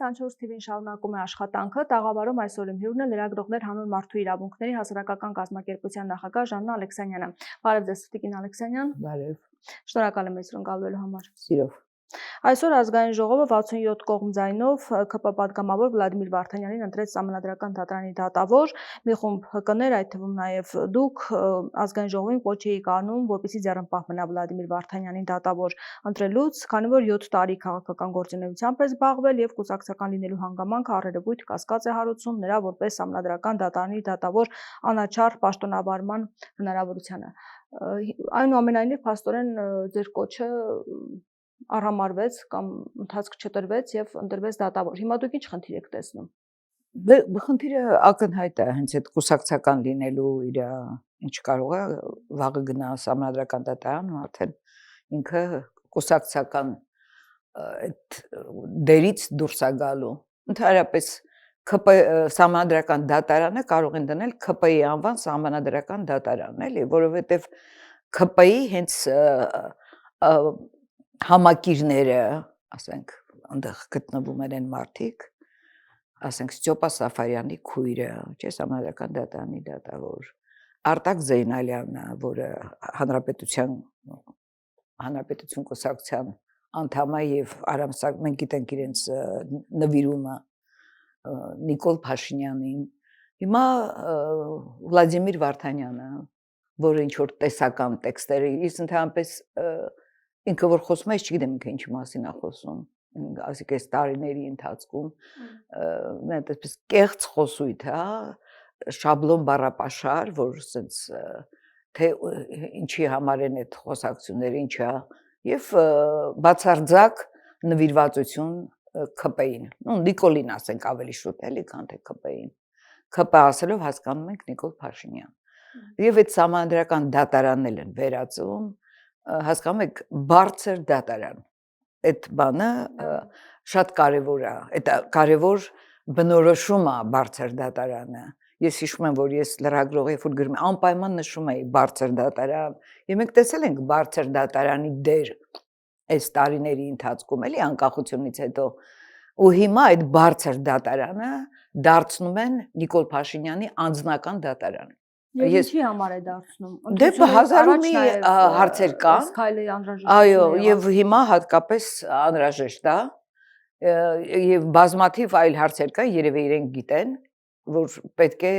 Յուրաքանչյուր TV-ն շարունակում է աշխատանքը, տաղավարում այսօր իմ հյուրն է լրագրողներ հանուն մարդու իրավունքների հասարակական կազմակերպության նախագահ Ժաննա Ալեքսանյանը։ Բարև ձեզ, Տիկին Ալեքսանյան։ Բարև։ Շնորհակալ եմ այսօր ընկալվելու համար։ Սիրով։ Այսօր ազգային ժողովը 67 կողմ ձայնով ԿՊ պատգամավոր Վլադիմիր Վարդանյանին ընտրեց Սահմանադրական դատարանի դատավոր, մի խումբ ՀԿ-ներ, այդ թվում նաև դուք ազգային ժողովին կոչ էիք անում, որպեսզի ձեռնպահ մնա Վլադիմիր Վարդանյանին դատավոր ընտրելուց, քանի որ 7 տարի քաղաքական գործունեությամբ է զբաղվել եւ կուսակցական լինելու հանգամանքը առերևույթ կասկած է հարուցում նրա որպես Սահմանադրական դատարանի դատավոր անաչառ պաշտոնավարման հնարավորությանը։ Այնուամենայնիվ, փաստորեն ձեր կոչը առհամարվեց կամ ընթացք չտրվեց եւ ընտրվեց դատավոր։ Հիմա դուք ինչ խնդիր եք տեսնում։ Խնդիրը ակնհայտ է, հենց այդ կուսակցական լինելու իր ինչ կարող է վաղը գնա Սահմանադրական դատարան ու արդեն ինքը կուսակցական այդ դերից դուրս է գալու։ Ընդհանրապես Սահմանադրական դատարանը կարող են դնել ԿՊ-ի անվան Սահմանադրական դատարան, էլի, որովհետեւ ԿՊ-ի հենց համակիրները, ասենք, այնտեղ գտնվում են մարդիկ, ասենք Ստյոպա Սաֆարյանի քույրը, չէ՞, Սահմանադրական դատարանի դատավոր, Արտակ Զեյնալյանը, որը Հանրապետություն կուսակցության անդամ է եւ մենք գիտենք իրենց նվիրումը Նիկոլ Փաշինյանին, հիմա Վլադիմիր Վարդանյանը, որը ինչ որ տեսական տեքստերը, իսկ ընդհանրապես ինքը որ խոսում է, ես չգիտեմ ինքը ինչի մասին է խոսում, ասիկ այս տարիների ընթացքում այդպես կեղծ խոսույթ է, շաբլոն բառապաշար, որ ասենց թե ինչի համար են այդ խոսակցությունները, ինչա, եւ բացարձակ նվիրվածություն ԿՊ-ին։ Նիկոլին ասենք ավելի շուտ էլի, քան թե ԿՊ-ին։ ԿՊ ասելով հասկանում ենք Նիկոլ Փաշինյան։ Եվ այդ Սահմանադրական դատարանն էլ են վերածում, հասկանում եք, բարձր դատարան։ Այդ բանը շատ կարևոր է, այդ կարևոր բնորոշում է բարձր դատարանը։ Ես հիշում եմ, որ ես լրագրող երբ որ գրում եմ, անպայման նշում էի բարձր դատարան, եւ մենք տեսել ենք բարձր դատարանի դեր այս տարիների ընթացքում, էլի անկախությունից հետո։ Ու հիմա այդ բարձր դատարանը դարձնում են Նիկոլ Փաշինյանի անձնական դատարան։ Եվ ինչի համար է դարձնում։ Դե հազարու մի հարցեր կան։ Այո, եւ հիմա հատկապես անհրաժեշտ է։ Եվ բազմաթիվ այլ հարցեր կան, երևի իրենք գիտեն, որ պետք է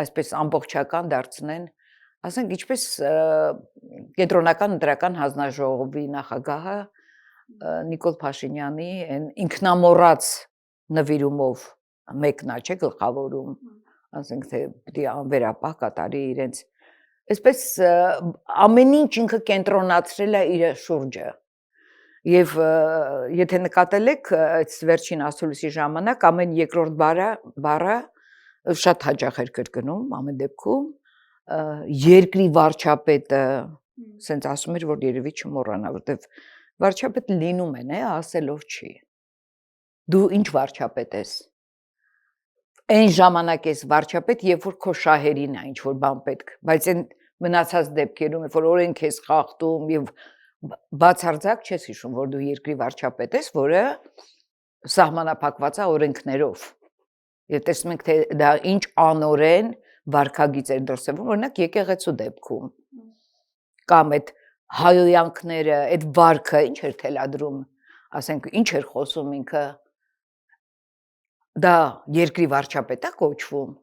այսպես ամբողջական դարձնեն, ասենք ինչպես Կենտրոնական ընտրական հանձնաժողովի նախագահը Նիկոլ Փաշինյանի այն ինքնամոռաց նվիրումով մեկնա, չէ՞, գլխավորում, ասենք թե պիտի անվերապահ կատարի իրենց, այսպես ամեն ինչ ինքը կենտրոնացրել է իր շուրջը։ Եվ եթե նկատել եք այս վերջին ասուլիսի ժամանակ ամեն երկրորդ բառը շատ հաճախ էր կրկնում, ամեն դեպքում երկրի վարչապետը, ասենց ասում էր, որ երևի չմոռանա, որտեվ վարչապետ լինում են, ասելով չի։ Դու ինչ վարչապետ ես։ Այն ժամանակ ես վարչապետ, երբ որ քո շահերին է ինչ որ բան պետք, բայց այն մնացած դեպքերում, երբ որ օրենք ես խախտում եւ բացարձակ չես հիշում, որ դու երկրի վարչապետ ես, որը սահմանափակված է օրենքներով։ Եվ տեսնում ենք, թե դա ինչ անօրեն վարքագիծ էր դրսևորվում, օրինակ եկեղեցու դեպքում։ Կամ այդ հայոյանքները, այդ վարքը ինչ էր թելադրում, ասենք, ինչ էր խոսում ինքը, դա երկրի վարչապետ է կոչվում։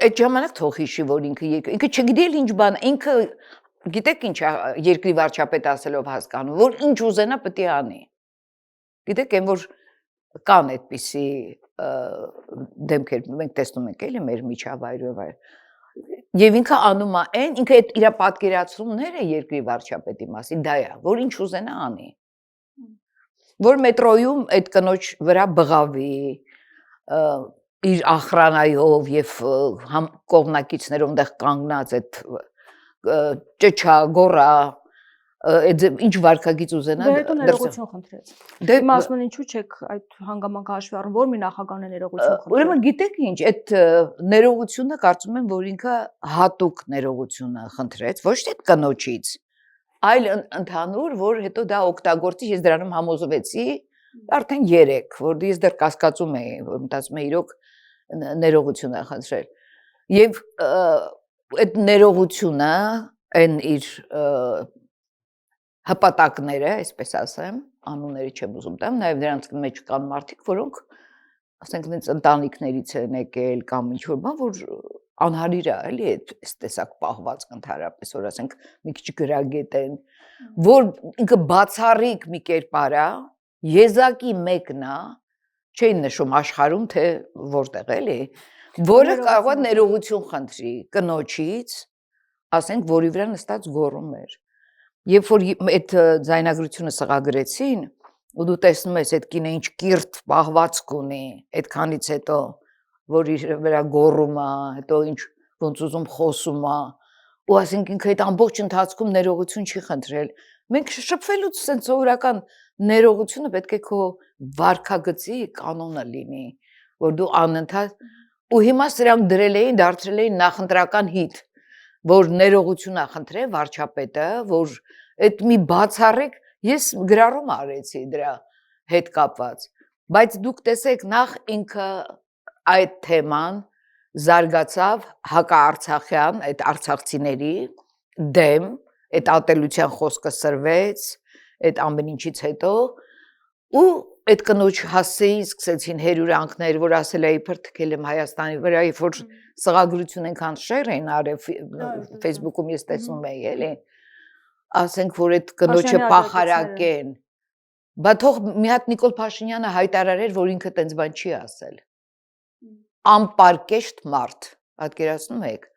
Այդ ժամանակ թող հիշի, որ ինքը չգիտի էլ ինչ բան, ինքը գիտեք ինչ երկրի վարչապետ ասելով հասկանում, որ ինչ ուզենա պետք է անի։ Գիտեք, այն որ կան այդպիսի դեմքեր, մենք տեսնում ենք էլի մեր միջավայրում, եւ ինքը անում է այն, ինքը այդ իր պատկերացումները երկրի վարչապետի մասին դա է, որ ինչ ուզենա անի։ Որ մետրոյում այդ կնոջ վրա բղավի, իր ախրանայով եւ կողմնակիցներով այնտեղ կանգնած այդ ճչա, գոռա, ինչ վարքագիծ ուզենա դրսը։ Դե ներողություն խնդրեց։ Դե ասում են ինչու՞ չեք այդ հանգամանքը հաշվի առնում, որ մի նախագահն է ներողություն խնդրել։ Ուրեմն գիտեք ինչ, այդ ներողությունը կարծում եմ, որ ինքը հատուկ ներողությունը խնդրեց, ոչ թե կնոջից, այլ ընդհանուր, որ հետո դա օգտագործի, ես դրանում համոզվեցի, Արդեն 3, որ ես դեռ կասկածում էի, որ մտածում էի իրոք ներողություն է խնդրել։ Եվ այդ ներողությունը այն իր հպատակները, այսպես ասեմ, անունները չեմ ուզում տամ, նաև դրանց մեջ կան մարդիկ, որոնք ասենք ինձ ընտանիքներից են եկել կամ ինչ-որ բան, որ անհարիր է, էլի այս տեսակ պահվածք ընդհանրապես, որ ասենք մի քիչ գրագետ են, որ ինքը բացառիկ մի կերպար է, եզակի մեկն է, չէին նշում աշխարհում, թե որտեղ էլի, որը կարող է ներողություն խնդրի կնոջից, ասենք, որի վրա նստած գոռում էր։ Երբ որ այդ ձայնագրությունը սղագրեցին, ու դու տեսնում ես այդ կինը ինչ կիրթ պահվածք ունի, այդքանից հետո, որ իր վրա գոռում է, հետո ինչ ոնց ուզում խոսում է, ու ասենք ինքը այդ ամբողջ ընթացքում ներողություն չի խնդրել։ Մենք շփվելուց sense սովորական ներողությունը պետք է քո վարքագծի կանոնը լինի, որ դու անընդհատ ու հիմա սրանք դրել էին, դարձրել էին նախընտրական հիթ, որ ներողություն է խնդրել վարչապետը, որ այդ մի բացառիկ ես գրառում արեցի դրա հետ կապված, բայց դուք տեսեք նախ ինքը այդ թեման զարգացավ հակաարցախյան, այդ արցախցիների դեմ, այդ ատելության խոսքը սրվեց, այդ ամեն ինչից հետո ու այդ կնոջ հասցեին սկսեցին հերյուրանքներ, որ ասել է իբր թքել եմ Հայաստանի վրա, երբ որ սղագրություն այնքան շեր էին արել Facebook-ում ես տեսնում էի, էլի, ասենք որ այդ կնոջը փախարակեն, բա թող մի հատ Նիկոլ Փաշինյանը հայտարարեր, որ ինքը տենց բան չի ասել, անպարկեշտ մարդ, պատկերացնում եք,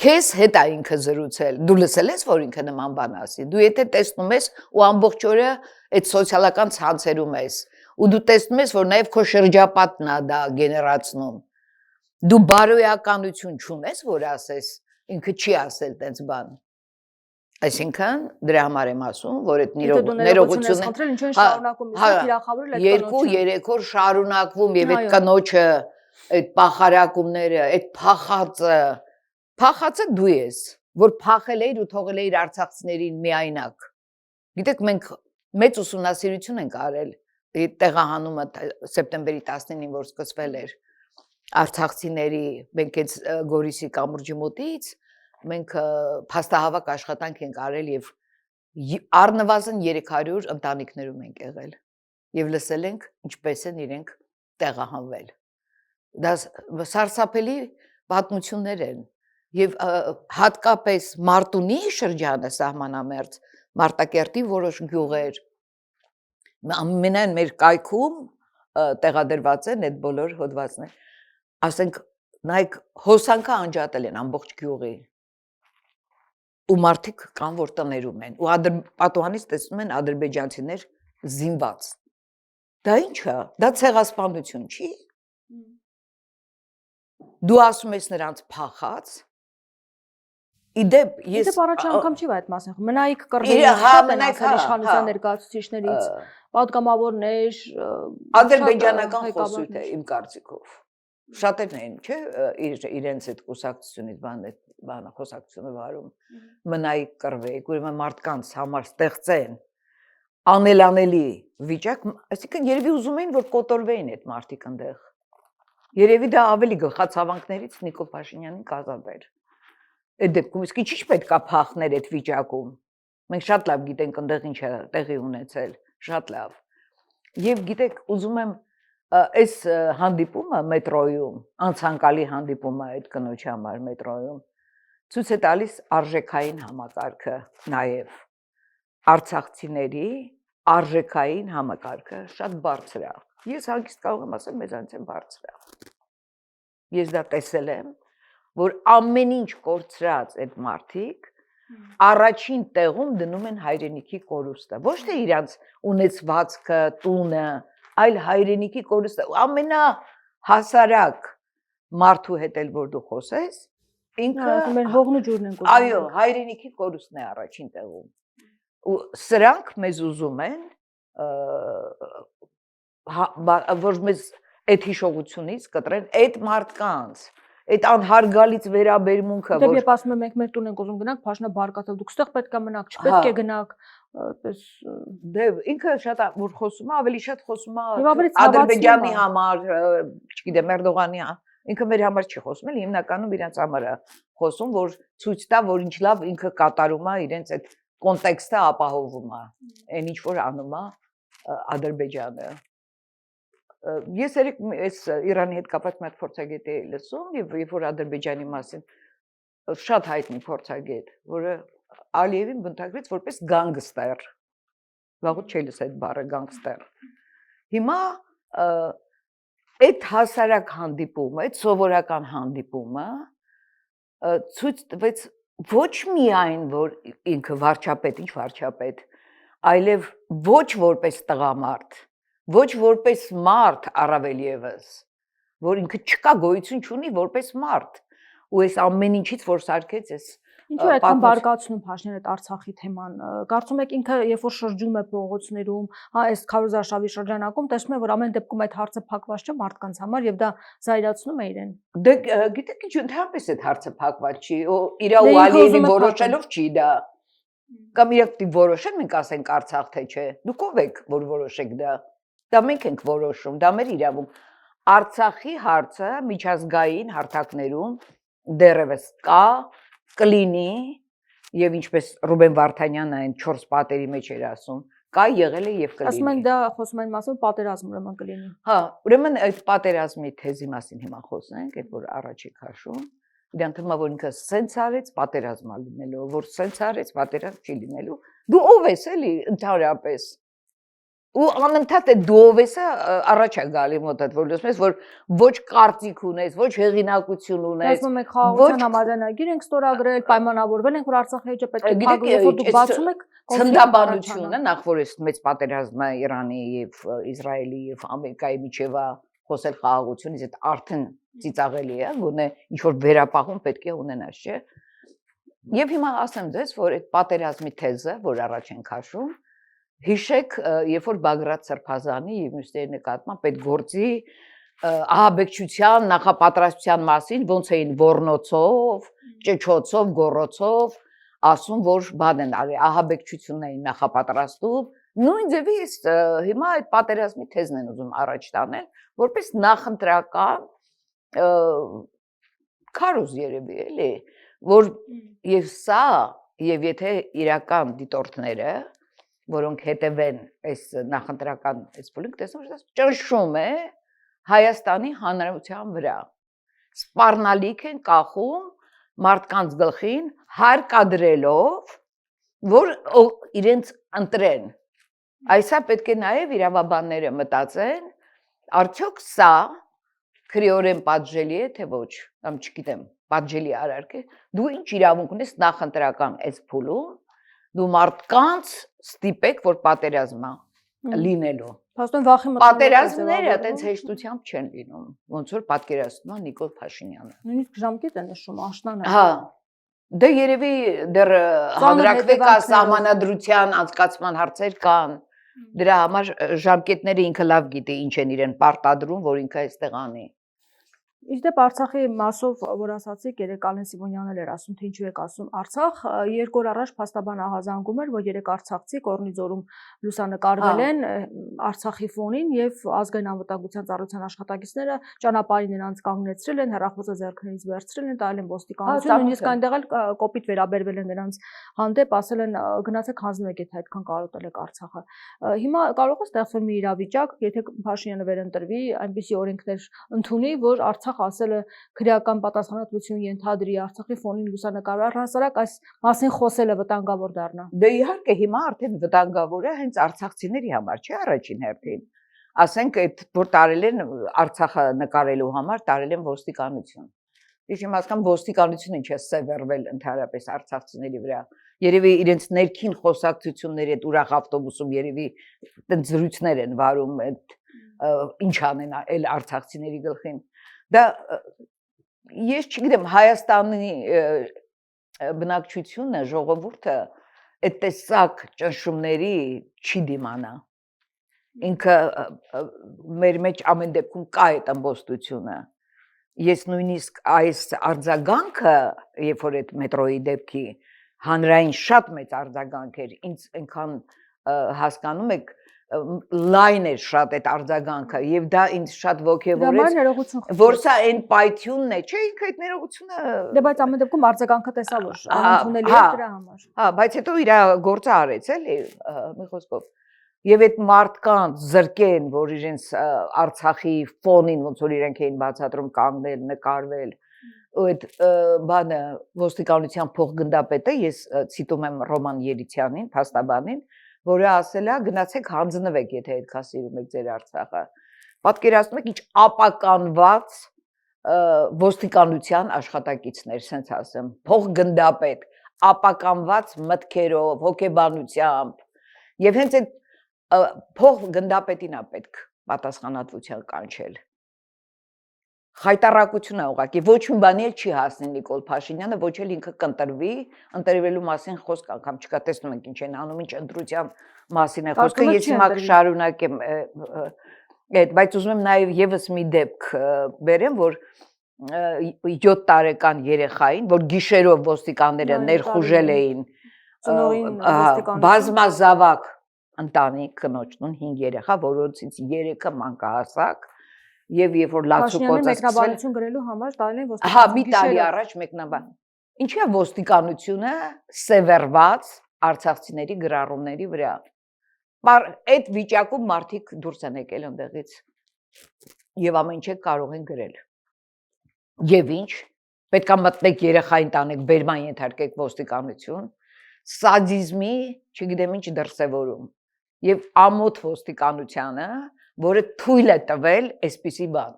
քեզ հետ է ինքը զրուցել, դու լսել ես, որ ինքը նման բան ասի, դու եթե տեսնում ես ու ամբողջ օրը այդ սոցիալական ցանցերում ես, ու դու տեսնում ես, որ նաև քո շրջապատն է դա գեներացնում, դու բարոյականություն չունես, որ ասես, ինքը չի ասել տենց բան, այսինքն դրա համար եմ ասում, որ այդ ներողությունը 2-3 օր շարունակվում եւ այդ կնոջը, այդ փախարակումները, այդ փախածը դու ես, որ փախել էիր ու թողել էիր արցախցիներին միայնակ։ Գիտեք, մենք մեծ ուսումնասիրություն ենք արել, տեղահանումը սեպտեմբերի 19-ին, որ սկսվել էր արցախցիների, մենք այդ Գորիսի կամուրջի մոտից, մենք փաստահավաք աշխատանք ենք արել եւ առնվազն 300 ընտանիքներում ենք եղել եւ լսել ենք ինչպես են իրենք տեղահանվել։ Դա սարսափելի պատմություններ են եւ հատկապես Մարտունի շրջանը սահմանամերձ Մարտակերտի որոշ գյուղեր ամենայն մեր կայքում տեղադրված են այդ բոլոր հոդվածներ, ասենք նայեք հոսանքը անջատել են ամբողջ գյուղի ու մարդիկ կան որ տներում են ու պատուհանից տեսնում են ադրբեջանցիներ զինված, դա ի՞նչ է, դա ցեղասպանություն չի, դու ասում ես նրանց փախած, իդեպ ես առաջ անգամ չի այդ մասն, մնայիկ կռվելը շատ են ասել իշխանության ներկայացուցիչներից, պատգամավորներ, ադրբեջանական խոսույթ է իմ կարծիքով, շատերն են, չէ, իրենց այդ կուսակցությունից բանը խոսակցությունը վարում, մնայիկ կռվեք, ուրեմն մարդկանց համար ստեղծեն անելանելի վիճակ, այսինքն երևի ուզում էին, որ կոտորվեին այդ մարդիկ ընդեղ, երևի դա ավելի գլխացավանքներից Նիկոլ Փաշինյանին կազատեր, այդ դեպքում իսկ ինչ պետք է փախներ այդ վիճակում, մենք շատ լավ գիտենք ընդեղ ինչ է տեղի ունեցել, շատ լավ, եւ գիտեք, ուզում եմ այս հանդիպումը մետրոյում, անցանկալի հանդիպումը այդ կնոջի համար մետրոյում, ցույց է տալիս արժեքային համակարգը նաև արցախցիների արժեքային համակարգը շատ բարձր է։ Ես հանգիստ կարող եմ ասել, մեզանից են բարձր է։ Ես դա տեսել եմ, որ ամեն ինչ կորցրած այդ մարդիկ առաջին տեղում դնում են հայրենիքի կորուստը, ոչ թե իրանց ունեցվածքը, տունը, այլ հայրենիքի կորուստը, ամենահասարակ մարդու հետ էլ որ դու խոսես, ինքը մեր հողն ու ջուրն են կորցնում։ Այո, հայրենիքի կորուստն է առաջին տեղում։ Ու սրանք մեզ ուզում են, որ մեզ այդ հիշողությունից կտրեն այդ մարդկանց, այդ անհարգալից վերաբերմունքը, որ երբ ասում եմ մենք մեր տուն ենք ուզում գնանք, Փաշինը բարկացավ, դուք ստեղ պետք է մնաք, չպետք է գնաք, Դե ինքը շատ որ խոսում է, ավելի շատ խոսում է Ադրբեջանի համար, չգիտեմ, Էրդողանի, ինքը մեր համար չի խոսում, էլ հիմնականում իրենց համար է խոսում, որ ցույց տա, որ ինչ լավ ինքը կատարում է, իրենց այդ կոնտեքստը ապահովում է, այն ինչ որ անում է Ադրբեջանը։ Ես երեք այս Իրանի հետ կապված մի հատ փորձագետ էի լսում, եւ երբ որ Ադրբեջանի մասին շատ հայտնի փորձագետ, որը Ալիևին բնութագրեց որպես գանգստեր։ Վաղուց չէի լսել այդ բառը գանգստեր։ Հիմա այդ հասարակ հանդիպումը, այդ սովորական հանդիպումը ցույց տվեց ոչ միայն որ ինքը վարչապետ, ինչ վարչապետ, այլև ոչ որպես տղամարդ, ոչ որպես մարդ առավել եւս, որ ինքը չկա գոյություն չունի որպես մարդ, ու այս ամեն ինչից որ սարքեց այս Ինչու է այդքան բարգացնում Փաշինյանը այդ Արցախի թեման։ Կարծում եք ինքը երբ որ շրջում է փողոցներում, հա, այս քարոզարշավի շրջանակում, տեսնում է որ ամեն դեպքում այդ հարցը փակված չէ մարդկանց համար եւ դա զայրացնում է իրեն։ Դե գիտեք ինչ ընդհանրապես այդ հարցը փակված չի, իրա ու Ալիևին որոշելով չի դա։ Կամ իրենք դի որոշեն, մենք ասենք Արցախ թե չէ։ Դուք ով եք որ որոշեք դա։ Դա մենք ենք որոշում, դա մեր իրավունք։ Արցախի հարցը միջազգային հարթակներում դեռևս կա, կլինի եւ ինչպես Ռուբեն Վարդանյանը այն 4 պատերի մեջ էր ասում, կա եղել է եւ կլինի։ Ասում են դա խոսում են մասով պատերազմ ուրեմն կլինի։ Հա, ուրեմն այդ պատերազմի թեզի մասին հիմա խոսենք, այդ որ առաջ է քաշում։ Իրանք թվում է որ ինքը սենց արեց պատերազմա լինելու, որ սենց արեց պատերազմ չի լինելու։ Դու ով ես էլի ընդհանրապես։ Ու անընդհատ այդ դու ով ես առաջ է գալի մոտդ որ լսում ես որ ոչ կարծիք ունես, ոչ հեղինակություն ունես, ասում եք խաղաղության համաձայնագիր ենք ստորագրել, պայմանավորվել ենք որ Արցախի էջը պետք է փակվի, երբ դուք բացում եք ցնդաբանությունը, նախ որ այս մեծ պատերազմը Իրանի եւ Իսրայելի եւ Ամերիկայի միջեւ է խոսել խաղաղությունից, այդ արդեն ծիծաղելի է, գոնե ինչ որ վերապահում պետք է ունենաս, չէ։ Եվ հիմա ասեմ ձեզ, որ այդ պատերազմի թեզը, որ առաջ են քաշում, հիշեք, երբ որ Բագրատ Սրբազանի եւ մյուսների նկատմամբ այդ գործի ահաբեկչության նախապատրաստության մասին ոնց էին ոռնոցով, ճճոցով, գոռոցով ասում, որ բան են արի, ահաբեկչությունն էին նախապատրաստում, նույն ձևի հիմա այդ պատերազմի թեզն են ուզում առաջ տանել, որպես նախընտրական քարոզ երևի էլի, որ եւ սա եւ եթե իրական դիտորդները, որոնք հետևեն այս նախընտրական այս փուլին, տեսնում ես, ճնշում է Հայաստանի Հանրության վրա։ Սպառնալիք են կախում մարդկանց գլխին հարկադրելով, որ իրենց ընտրեն։ Այսա պետք է նաև իրավաբանները մտածեն, արդյոք սա քրեորեն պատժելի է, թե ոչ, կամ չգիտեմ, պատժելի արարք է, դու ինչ իրավունք ունես նախընտրական այս փուլում, դու մարդկանց ստիպեք, որ պատերազմա լինելու։ Փաստորեն վախի մտնում պատերազմները այտենց հեշտությամբ չեն լինում, ոնց որ պատկերացնում է Նիկոլ Փաշինյանը։ Նույնիսկ ժամկետ է նշում, աշնանը։ Հա։ Դե երևի դեռ հանրակրվեկ սահմանադրության անցկացման հարցեր կան։ Դրա համար ժամկետները ինքը լավ գիտի ինչ են իրեն պարտադրում, որ ինքը այստեղ անի։ Իդեպ Արցախի մասով, որ ասացիք, երեք Ալեն Սիմոնյանն էլ էր ասում, թե ինչու եք ասում Արցախ, 2 օր առաջ փաստաբան ահազանգում էր, որ 3 արցախցի Կորնիձորում լուսանկարվել են Արցախի ֆոնին եւ ազգային անվտանգության ծառայության աշխատակիցները ճանապարհին նրանց կանգնեցրել են, հեռախոսը ձեռքներից վերցրել են, տալ են ոստիկանություն, նույնիսկ այնտեղ էլ կոպիտ վերաբերվել են նրանց հանդեպ, ասել են գնացեք հանձնվեք, եթե այդքան կարոտել եք Արցախը։ Հիմա կարող է ստեղծվել մի իրավիճակ, եթե Փաշինյանը վերընտրվի, այնպիսի օրենքներ ընդունի, որ Արցախ ասել է քրեական պատասխանատվություն ենթադրի Արցախի ֆոնին լուսանկարել, առհասարակ այս մասին խոսելը վտանգավոր դառնա։ Դե իհարկե հիմա արդեն վտանգավոր է հենց արցախցիների համար, չէ՞ առաջին հերթին։ Ասենք այդ որ տարել են Արցախը նկարելու համար տարել են ոստիկանություն։ Իսկ իմ հասկանում ոստիկանությունը ինչ է սևեռվել ընդհանրապես արցախցիների վրա։ Երևի իրենց ներքին խոսակցությունների այդ ուրախ ավտոբուսում երևի այդպես զրույցներ են վարում այդ ինչ անեն այլ արցախցիների գլխին։ Դա ես չգիտեմ Հայաստանի բնակչությունը, ժողովուրդը այդ տեսակ ճնշումների չի դիմանա։ Ինքը մեր մեջ ամեն դեպքում կա այդ ամբոստությունը։ Ես նույնիսկ այս արձագանքը, երբ որ այդ մետրոյի դեպքի հանրային շատ մեծ արձագանք էր, ինձ այնքան հասկանում եք, լայն էր շատ այդ արձագանքը եւ դա ինձ շատ ոգևորեց, որ սա այն պայթյունն է, չէ, ինքը այդ ներողությունը Դե բայց ամեն դեպքում արձագանքը տեսա որ անընդունելի է դրա համար։ Հա, բայց հետո իր գործը արեց էլի, մի խոսքով։ Եվ այդ մարդկանց զրկեն, որ իրենց Արցախի ֆոնին ոնց որ իրենք էին բացատրում կանգնել, նկարվել, ու այդ բանը ոստիկանության փոխգնդապետը, ես ցիտում եմ Ռոման Երիցյանին, փաստաբանին, որը ասել է գնացեք հանձնվեք, եթե այդքան սիրում եք ձեր Արցախը։ Պատկերացնում եք ինչ ապականված ոստիկանության աշխատակիցներ, սենց ասեմ, փոխգնդապետ, ապականված մտքերով, հոգեբանությամբ, եւ հենց այդ փոխգնդապետին է պետք պատասխանատվության կանչել։ Խայտարակություն է ուղղակի, ոչ մի բանի էլ չի հասնի Նիկոլ Փաշինյանը, ոչ էլ ինքը կընտրվի, ընտրվելու մասին խոսք անգամ չկա, տեսնում ենք ինչ են անում, ինչ ընտրության մասին է խոսքը, ես հիմա կշարունակեմ այդ, բայց ուզում եմ նաև եւս մի դեպք բերեմ, որ 7 տարեկան երեխային, որ գիշերով ոստիկանները ներխուժել էին բազմազավակ ընտանիք կնոջն 5 երեխա, որոնցից 3-ը մանկահասակ Եվ երբ որ լացուկոծը մեկնաբանություն գրելու համար տալին են ոստիկանություն։ Հա, մի տարի առաջ մեկնաբան։ Ինչի է ոստիկանությունը սևեռված արցախցիների գրառումների վրա։ Այդ վիճակում մարդիկ դուրս են եկել ընդեղից եւ ամեն ինչ կարող են գրել։ Եվ ինչ, պետքա մտնեք երեխային տանեք, բերման ենթարկեք ոստիկանություն, սադիզմի, չգիտեմ ինչ դրսևորում։ Եվ ամոթ ոստիկանությանը որը թույլ է տվել այսպիսի բան։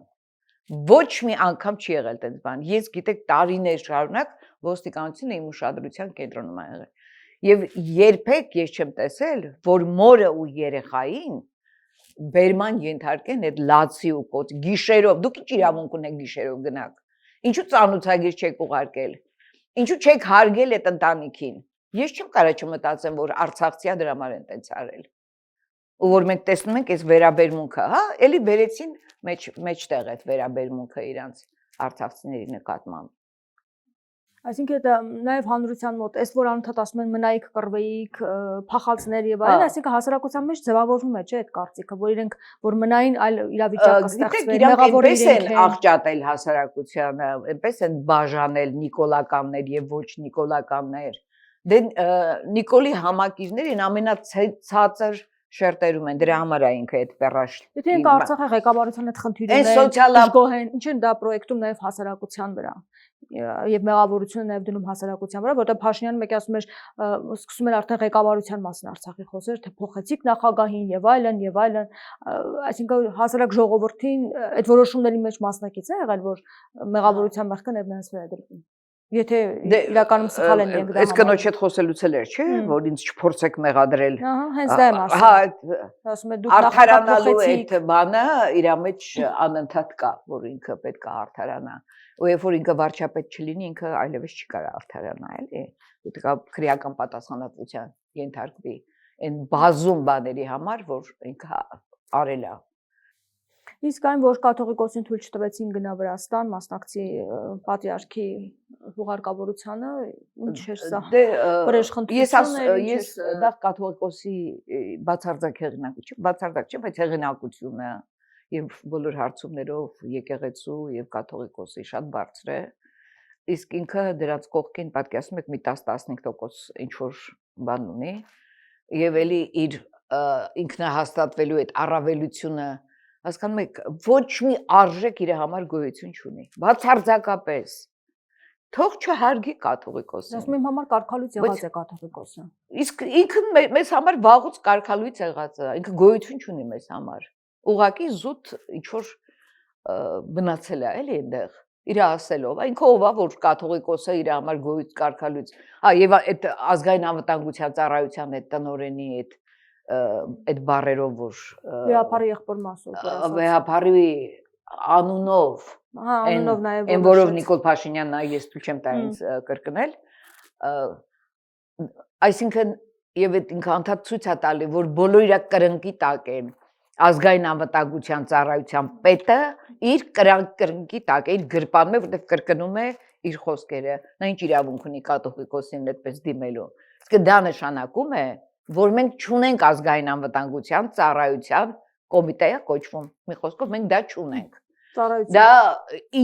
Ոչ մի անգամ չի եղել այդպես բան։ Ես գիտեք տարիներ շարունակ ոստիկանությունը իմ ուշադրության կենտրոնում ա եղել։ Եվ երբեք ես չեմ տեսել, որ մորը ու երեխային բերման ենթարկեն այդ լացի ու կոց գիշերով։ Դուք ինչ իրավունք ունեք գիշերով գնաք։ Ինչու ծանոթագիր չեք ուղարկել։ Ինչու չեք հարգել այդ ընտանիքին։ Ես չեմ կարա չմտածեմ, որ Արցախցիա դրա համար են տենց արել։ Ու որ մենք տեսնում ենք այս վերաբերմունքը, հա, էլի բերեցին մեջտեղ այդ վերաբերմունքը իրանց արցախցիների նկատմամբ։ Այսինքն դա նաև հանրության մոտ, այս որ անընդհատ ասում են մնայիք, կռվեիք, փախալցներ եւ այլն, այսինքն հասարակության մեջ ձևավորվում է, չէ՞, այդ կարծիքը, որ իրենք որ մնային այլ իրավիճակ կստեղծվի, մեղավոր իրենք են աղճատել հասարակությանը, այնպես են բաժանել նիկոլականներ եւ ոչ նիկոլականներ։ Դե Նիկոլի համակիրներն ամենացածր շերտերում են, դրա համար է ինքը այդ պերաշ։ Եթե ինքը Արցախի ղեկավարության հետ խնդիրում է, ինչ են դա պրոյեկտում նաև հասարակության վրա եւ մեղավորությունը նաև դնում հասարակության վրա, որտեղ Փաշինյանը մեկը ասում էր, սկսում էր արդեն ղեկավարության մասին Արցախի խոսեր, թե փոխեցիք նախագահին եւ այլն, այսինքն հասարակ ժողովրդին այդ որոշումների մեջ մասնակից է եղել, որ մեղավորության մեղքը նաև նրանց վրա է դրվում։ Եթե իրականում սխալ են մենք դա։ Այս կնոջ հետ խոսելուց էլ էր, չէ, որ ինձ չփորձեք մեղադրել։ Ահա, հենց դա եմ ասում։ Հա, ասում է դուք արդարանալու այդ բանը իր մեջ անընդհատ կա, որ ինքը պետք է արդարանա։ Ու երբ որ ինքը վարչապետ չլինի, ինքը այլևս չի կարող արդարանա, էլի։ Պետք է քրեական պատասխանատվության ենթարկվի այն բազում բաների համար, որ ինքը արել է։ Իսկ այն, որ կաթողիկոսին թույլ չտվեցին գնա Վրաստան, մասնակցի պատրիարքի հուղարկավորությանը, ինչ էր սա։ Բրեժխնդրություն էր, ես դա կաթողիկոսի բացարձակ հեղինակություն, բացարձակ չէ, բայց հեղինակությունը եւ բոլոր հարցումներով եկեղեցու եւ կաթողիկոսի շատ բարձր է։ Իսկ ինքը դրանց կողքին պատկերացնում եք մի 10-15% ինչ որ բան ունի եւ էլի իր ինքնահաստատվելու այդ առավելությունը հասկանում եք, ոչ մի արժեք իր համար գոյություն չունի, բացարձակապես, թող չհարգի կաթողիկոսին։ Ասում եմ համար կարգալույց եղած է կաթողիկոսը։ Իսկ ինքը մեզ համար վաղուց կարգալույց եղած է, ինքը գոյություն չունի մեզ համար։ Ուղղակի զուտ ինչ-որ բնացել է, էլի այնտեղ, իր ասելով, ինքը ով է, որ կաթողիկոսը իր համար գոյություն կարգալույց։ Հա, եւ այդ ազգային անվտանգության ծառայության այդ տնօրենի այդ բառերով որ Վեհապարի եղբոր մասով Վեհապարի անունով հա անունով նաև այն որով Նիկոլ Փաշինյանն ես թույլ չեմ տա ինձ կրկնել այսինքն եւ այդ ինքը անդադ ցույց է տալի որ բոլոր իր կրնկի տակ են ազգային անվտանգության ծառայության պետը իր կրնկի տակ է իր գրպանում է որտեղ կրկնում է իր խոսքերը, նա ինչ իրավունք ունի կաթողիկոսին այդպես դիմելու։ Իսկ դա նշանակում է, որ մենք չունենք ազգային անվտանգության ծառայության կոմիտե է կոչվում։ Մի խոսքով մենք դա չունենք։ Դա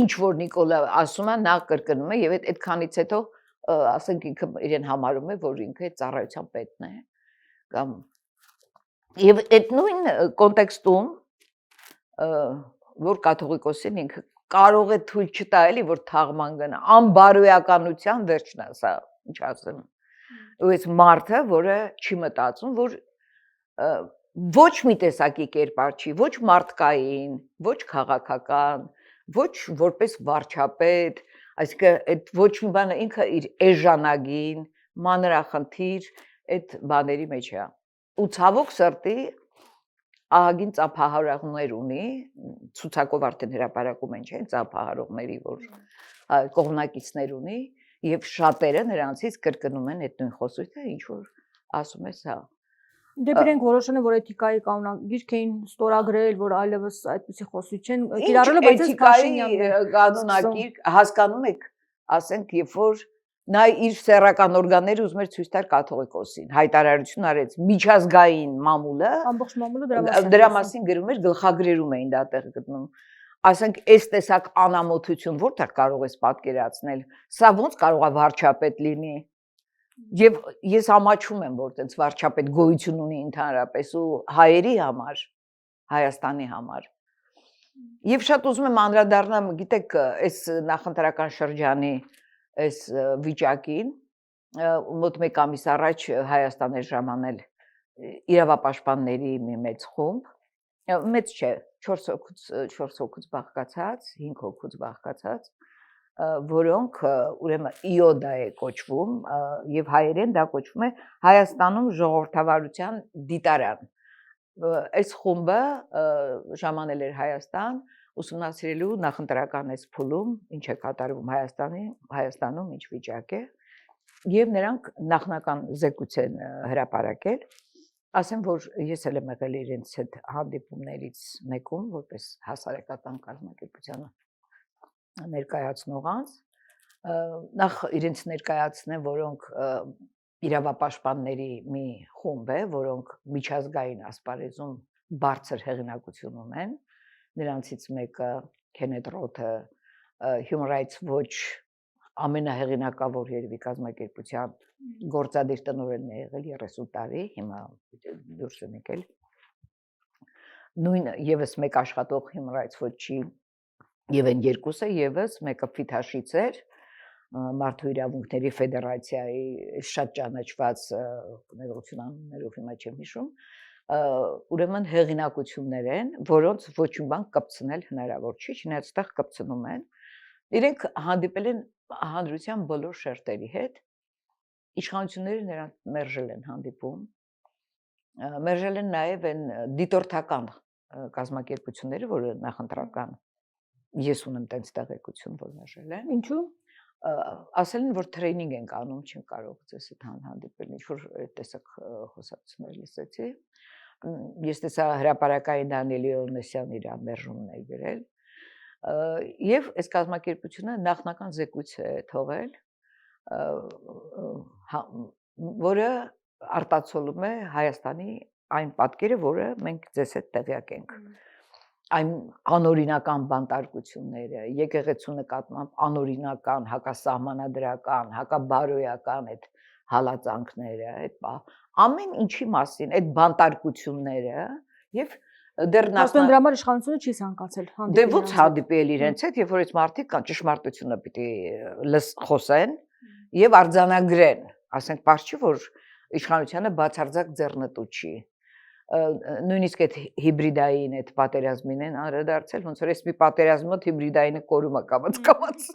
ինչ որ Նիկոլը ասում է, նա կրկնում է եւ այդքանից հետո ասենք ինքը իրեն համարում է, որ ինքը ծառայության պետն է կամ եւ այդ նույն կոնտեքստում որ կաթողիկոսին ինքը կարող է թույլ չտա էլի որ թաղման գնա անբարոյականության վերջն է սա ինչ ասեմ ու այս մարդը որը չի մտածում որ ոչ մի տեսակի կերպար չի ոչ մարդկային ոչ քաղաքական ոչ որպես վարչապետ այսինքն այդ ոչ մի բանը ինքը իր էժանագին մանրախնդիր այդ բաների մեջ է ու ցավոք սրտի ահագին ծափահարողներ ունի ցուցակով արդեն հրապարակում են չէ ծափահարողների որ կողմնակիցներ ունի եւ շատերը նրանցից կրկնում են այդ նույն խոսույթը ինչ որ ասում է սա Դե իրենք որոշել են որ էթիկայի կանոնագիրք էին ստորագրել որ այլևս այդպիսի խոսույթ չեն կիրառելը բայց էթիկայի կանոնագիրք հասկանում եք ասենք երբ որ նա իր սեռական օրգանները ուզում էր ցույց տալ կաթողիկոսին հայտարարություն արեց միջազգային մամուլը ամբողջ մամուլը դրա մասին գրում էր գլխագրերում էին դա տեղ գտնում ասենք այս տեսակ անամոթություն որտեղ կարող ես պատկերացնել սա ոնց կարող է վարչապետ լինի եւ ես ամաչում եմ որ այդպես վարչապետ գոյություն ունի ընդհանրապես ու հայերի համար Հայաստանի համար եւ շատ ուզում եմ անդրադառնամ գիտեք այս նախընտրական շրջանի այս վիճակին մոտ մեկ ամիս առաջ Հայաստան էր ժամանել իրավապաշտպանների մի մեծ խումբ մեծ չէ 4 հոգուց բաղկացած 5 հոգուց բաղկացած որոնք ուրեմն իոդա է կոչվում եւ հայերեն դա կոչվում է Հայաստանում ժողովրդավարության դիտարան այս խումբը ժամանել էր Հայաստան ուսումնասիրելու նախընտրական այս փուլում ինչ է կատարվում Հայաստանում ինչ վիճակ է եւ նրանք նախնական զեկույց են հրապարակել ասեմ որ ես էլ եմ եղել իրենց այդ հանդիպումներից մեկում որպես հասարակական կազմակերպության ներկայացնողանց նախ իրենց ներկայացնեն որոնք իրավապաշտպանների մի խումբ է որոնք միջազգային ասպարեզում բարձր հեղինակություն ունեն նրանցից մեկը Քենեթ Ռոթը Human Rights Watch ամենահեղինակավոր երևի կազմակերպության գործադիր տնօրենն է եղել 30 տարի հիմա դուրս է եկել նույն եւս մեկ աշխատող Human Rights Watch-ի եւ այն երկուսը եւս մեկը Ֆիթաշից էր Մարդու իրավունքների ֆեդերացիայի շատ ճանաչված ներողություն անուններով հիմա չեմ հիշում ուրեմն հեղինակություններ են որոնց ոչ մի բան կպցնել հնարավոր չի չնայած այդտեղ կպցնում են իրենք հանդիպել են հանրության բոլոր շերտերի հետ իշխանությունները նրանց մերժել են հանդիպում մերժել են նաեւ այն դիտորդական կազմակերպությունները որը նախընտրական ես ունեմ տենց տեղեկություն որ մերժել են ինչու ասել են որ տրեյնինգ են անում չեն կարող ձեզ հետ հանդիպել ինչ որ տեսակ խոսակցություններ լսեցի ես տեսա հրապարակային Դանիել Օնեսյան իր մերժումն է գրել եւ այս կազմակերպությունը նախնական զեկույց է թողել որը արտացոլում է Հայաստանի այն պատկերը որը մենք ձեզ հետ տեղյակ ենք այն անօրինական բանտարկությունները եկեղեցու նկատմամբ անօրինական հակասահմանադրական հակաբարոյական այդ հալածանքները այդ ամեն ինչի մասին այդ բանտարկությունները եւ դեռ Ասում դրա համար իշխանությունը չի ցանկացել հանդիպել դե ո՞նց հանդիպել իրենց հետ եւ որ այս մարդիկ կան ճշմարտությունը պիտի խոսեն եւ արձանագրեն ասենք բարձ չի որ իշխանությունը բացարձակ ձեռնտու չի նույնիսկ այդ հիբրիդային այդ պատերազմին են անդրադարձել ոնց որ այս մի պատերազմի մոտ հիբրիդայինը կորում է կամած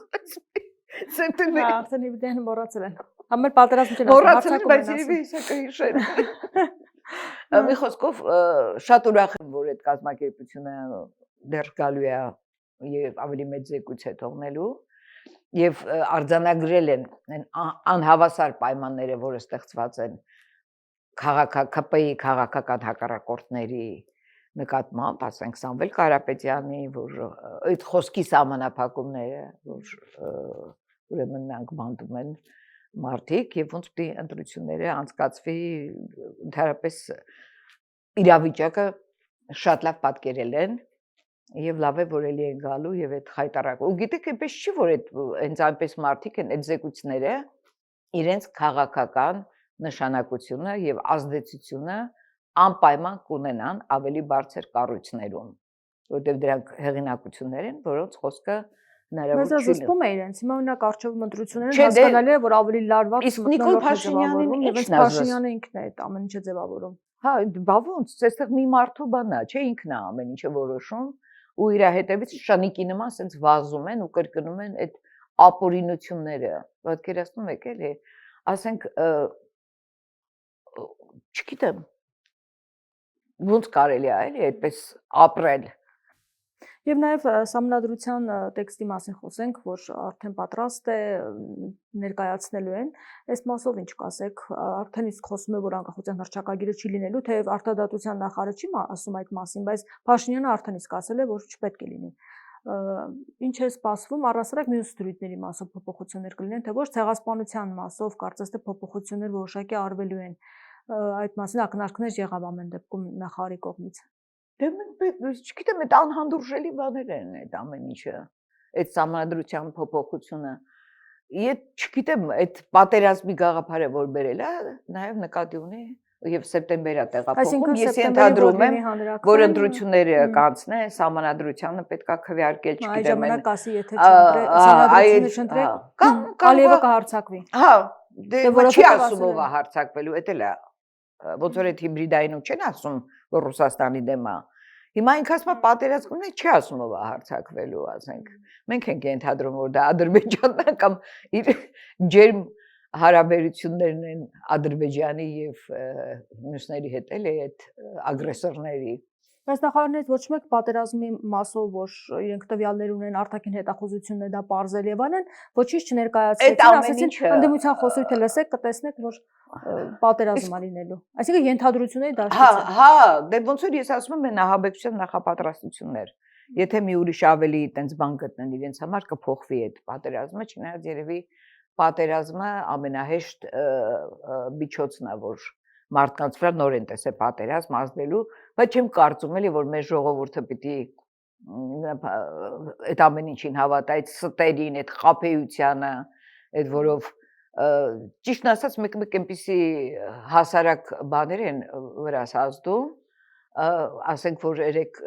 սենտենի արդեն հիբրիդայինը մոռացել են ամեն պատերազմը չեն մոռացել բայց իրավի հեսա կհիշեն մի խոսքով շատ ուրախ եմ որ այդ կազմակերպությունը դեռ գալու է եւ ավելի մեծ զեկույց է թողնելու եւ արձանագրել են անհավասար պայմանները որը ստեղծված են ԿՊ-ի քաղաքական հակառակորդների նկատմամբ, ասենք Սամվել Կարապետյանի, որ այդ խոսքի սահմանափակումները, որ ուրեմն նրանք բանդում են մարդիկ եւ ոնց պիտի ընտրությունները անցկացվի ընդհանրապես իրավիճակը շատ լավ պատկերել են եւ լավ է որ էլի են գալու եւ այդ խայտարակ ու գիտեք այնպես չի որ այդ հենց այնպես մարդիկ են այդ զեկույցները իրենց քաղաքական նշանակությունը եւ ազդեցությունը անպայման կունենան ավելի բարձր կառույցներում որտեղ դրանք հեղինակություններ են որոնց խոսքը հնարավոր չի զսպում է իրենց հիմա օրինակ արժեվում ընտրություններն հասկանալի է որ ավելի լարված իսկ Նիկոլ Փաշինյանին եւ այս Փաշինյանը ինքն է այդ ամեն ինչը ձևավորում հա բա ոնց այստեղ մի մարդու բանա չէ ինքն է ամեն ինչը որոշում ու իր հետևից շանիկի նման ասենց վազում են ու կրկնում են այդ ապօրինությունները պատկերացնում եք էլի ասենք չգիտեմ ոնց կարելի է էլի այդպես ապրել Եվ նաև սահմանադրության տեքստի մասին խոսենք, որ արդեն պատրաստ է ներկայացնելու են, այս մասով ինչ կասեք, արդեն իսկ խոսում է, որ անկախության հռչակագիրը չի լինելու, թեև արտադատության նախարարը չի ասում այդ մասին, բայց Փաշինյանը արդեն իսկ ասել է, որ չպետք է լինի։ Ինչ է սպասվում, առհասարակ մյուս դրույթների մասով փոփոխություններ կլինեն, թե ոչ ցեղասպանության մասով, կարծես թե փոփոխություններ որոշակի արվելու են։ Այդ մասին ակնարկներ եղավ ամեն դեպքում նախարարի կողմից։ Դե չգիտեմ, այդ անհանդուրժելի բաներ են այդ ամեն ինչը, այդ սահմանադրության փոփոխությունը։ Ես չգիտեմ, այդ պատերազմի գաղափարը որ բերել է, նաև նկատի ունի եւ սեպտեմբերա տեղափոխում։ Ես ենթադրում եմ, որ ընտրությունները կանցնեն, սահմանադրությանը պետքա քվեարկել, չգիտեմ, այդ ժամանակ ասի, եթե սահմանադրությունը չընտրեք, Ալիևը կհարցակվի։ Հա, դե չի ասում ով է հարցակվելու, էդ էլ է։ Ոնց որ այդ հիբրիդայինով չեն ասում, որ Ռուսաստանի դեմ է։ Հիմա ինքը ասում է պատերազմն է, չի ասում ով է հարձակվելու, ասենք։ Մենք ենք ենթադրում, որ դա Ադրբեջանն է կամ իր ջերմ հարաբերություններն են Ադրբեջանի եւ մյուսների հետ էլի այդ ագրեսորների։ Բայց նախարարներից ոչ մեկ պատերազմի մասով, որ իրենք տվյալներ ունեն, արտաքին հետախուզությունն է դա պարզել եւ այլն, ոչինչ չներկայացրեցին, ասեցին ընդդիմության խոսույթը լսեք, կտեսնեք, որ պատերազմ է լինելու։ Այսինքն ենթադրությունների դաշտից է։ Հա, դե ոնց որ ես ասում եմ, նահաբեկության նախապատրաստություններ։ Եթե մի ուրիշ ավելի տենց բան գտնեն իրենց համար, կփոխվի այդ պատերազմը, չնայած երևի պատերազմը ամենահեշտ միջոցն է, որ մարդկանց վրա նոր են տեսել պատերազմ ազդելու, բայց չեմ կարծում էլի, որ մեր ժողովուրդը պիտի այդ ամեն ինչին հավատա, այդ ստերին, այդ խաբեությանը, այդ որով ճիշտն ասած մեկ-մեկ այնպիսի հասարակ բաներ են վրաս ազդում, ասենք որ երեք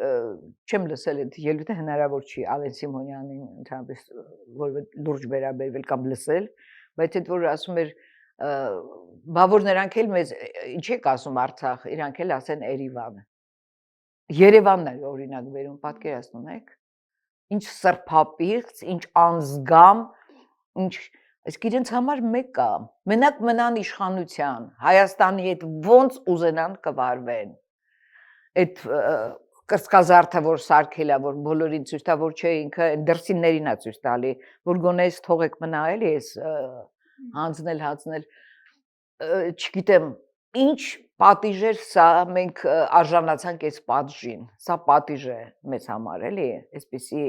չեմ լսել այդ ելույթը հնարավոր չի Ալեն Սիմոնյանին ընդհանրապես որ լուրջ վերաբերվել կամ լսել, բայց այդ որ ասում էր բա որ նրանք էլ մեզ ինչ եք ասում Արցախ, իրանք էլ ասեն Երևան։ Երևանն է օրինակ վերում, պատկերացնում եք։ Ինչ սրբապիղծ, ինչ անզգամ, ինչ իսկ իրենց համար մեկ կա։ Մենակ մնան իշխանության, Հայաստանի հետ ոնց ուզենան կվարվեն։ Այդ կրծքազարդը որ սարքել է, որ բոլորին ցույց տա, որ չէ ինքը դրսիններին է ցույց տալի, որ գոնե էս թողեք մնա էլի էս հանձնել, չգիտեմ, ինչ պատիժ էր սա, մենք արժանացանք այս պատժին, սա պատիժ է մեզ համար, էլի, այսպիսի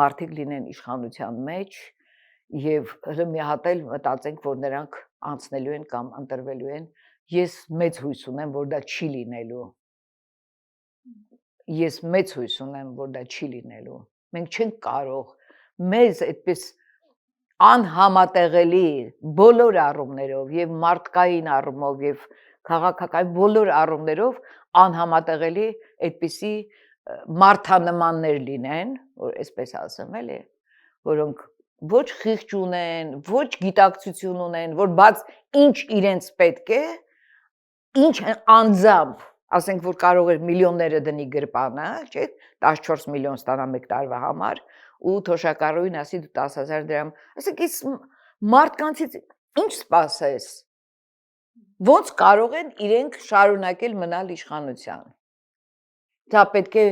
մարդիկ լինեն իշխանության մեջ եւ մի հատ էլ մտածենք, որ նրանք անցնելու են կամ ընտրվելու են, ես մեծ հույս ունեմ, որ դա չի լինելու, մենք չենք կարող, մեզ այդպես անհամատեղելի բոլոր առումներով եւ մարդկային առումով եւ քաղաքական բոլոր առումներով անհամատեղելի այդպիսի մարդանմաններ լինեն, որ այսպես ասեմ էլի, որոնք ոչ խիղճ ունեն, ոչ գիտակցություն ունեն, որ բաց ինչ իրենց պետք է, ինչ անձամբ, ասենք որ կարող էր միլիոնները դնի գրպանը, չէ՞, 14 միլիոն ստանա մեկ տարվա համար ու թոշակառուին ասի դու 10,000 դրամ, ասենք այս մարդկանցից ինչ սպասես, ոնց կարող են իրենք շարունակել մնալ իշխանության, դա պետք է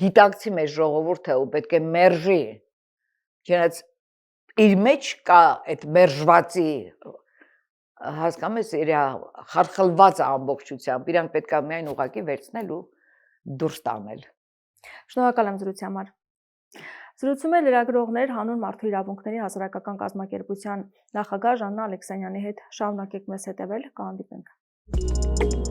գիտակցի մեր ժողովուրդը ու պետք է մերժի, չնայած իր մեջ կա այդ մերժվածի, հասկանում ես, իր խարխլված ամբողջությամբ, իրանք պետք է միայն ուղղակի վերցնել ու դուրս տանել։ Շնորհակալ եմ զրույցի համար։ Զրուցում է լրագրողներ հանուն մարդու իրավունքների հասարակական կազմակերպության նախագահ Ժաննա Ալեքսանյանի հետ։ Շարունակեք մեզ հետևել, կհանդիպենք։